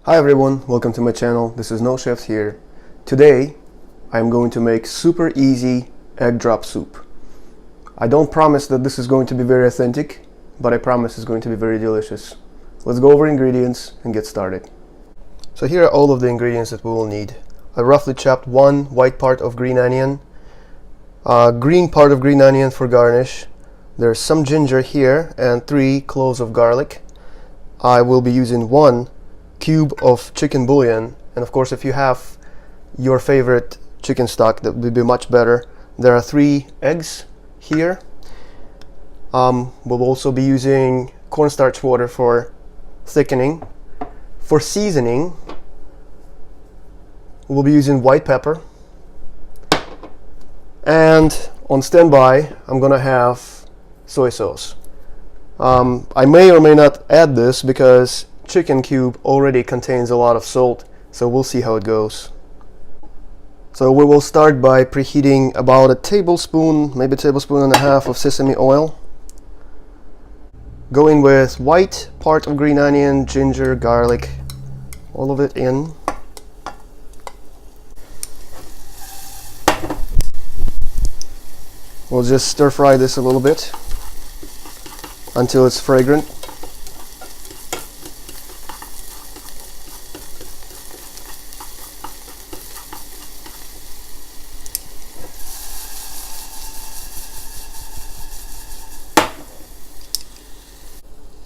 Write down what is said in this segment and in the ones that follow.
Hi everyone, welcome to my channel. This is No Chef here. Today I'm going to make super easy egg drop soup. I don't promise that this is going to be very authentic, but I promise it's going to be very delicious. Let's go over ingredients and get started. So here are all of the ingredients that we will need. I roughly chopped one white part of green onion, green part of green onion for garnish. There's some ginger here and 3 cloves of garlic. I will be using 1 cube of chicken bouillon, and of course if you have your favorite chicken stock, that would be much better. There are 3 eggs here. We'll also be using cornstarch water for thickening. For seasoning, we'll be using white pepper, and on standby I'm gonna have soy sauce. I may or may not add this because chicken cube already contains a lot of salt, so we'll see how it goes. So we will start by preheating about a tablespoon, maybe a tablespoon and a half of sesame oil. Going with white part of green onion, ginger, garlic, all of it in. We'll just stir fry this a little bit until it's fragrant.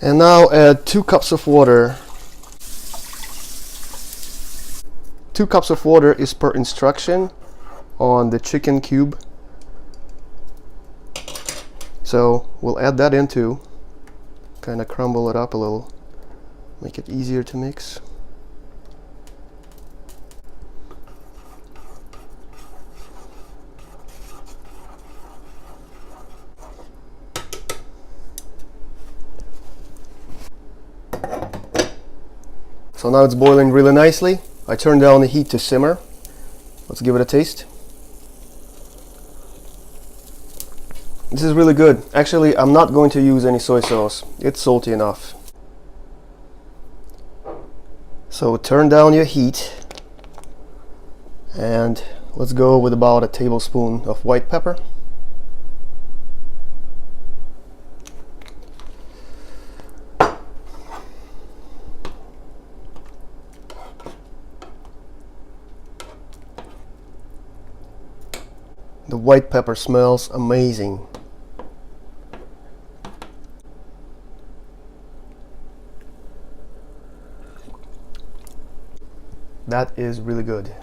And now add 2 cups of water. 2 cups of water is per instruction on the chicken cube. So we'll add that in too. Kind of crumble it up a little, make it easier to mix. So now it's boiling really nicely. I turned down the heat to simmer. Let's give it a taste. This is really good. Actually, I'm not going to use any soy sauce. It's salty enough. So turn down your heat and let's go with about a tablespoon of white pepper. The white pepper smells amazing. That is really good.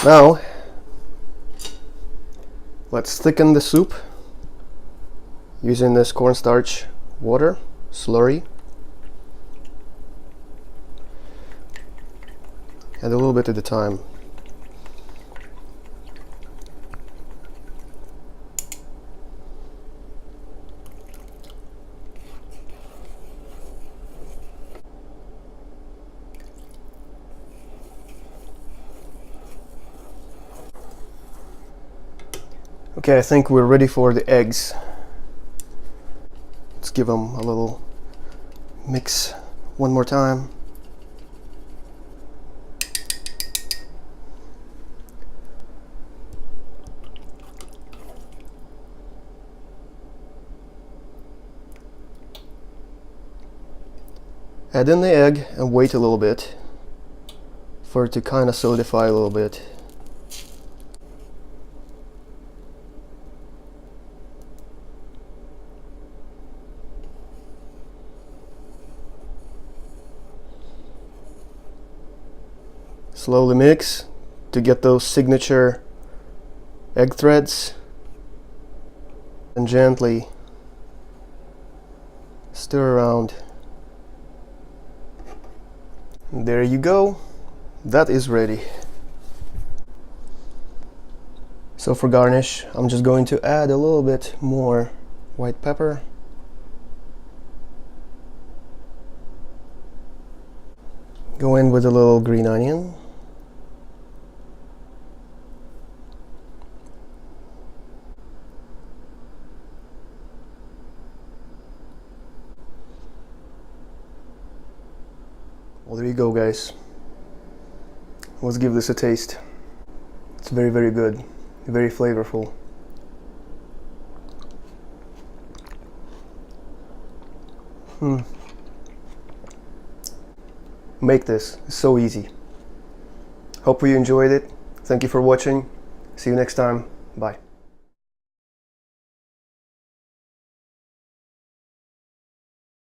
Now, let's thicken the soup using this cornstarch water slurry. Add a little bit at a time. Okay, I think we're ready for the eggs. Let's give them a little mix one more time. Add in the egg and wait a little bit for it to kind of solidify a little bit. Slowly mix to get those signature egg threads and gently stir around. There you go, that is ready. So for garnish, I'm just going to add a little bit more white pepper. Go in with a little green onion. Well, there you go, guys. Let's give this a taste. It's very, very good, very flavorful. Make this, it's so easy. Hope you enjoyed it. Thank you for watching. See you next time. Bye.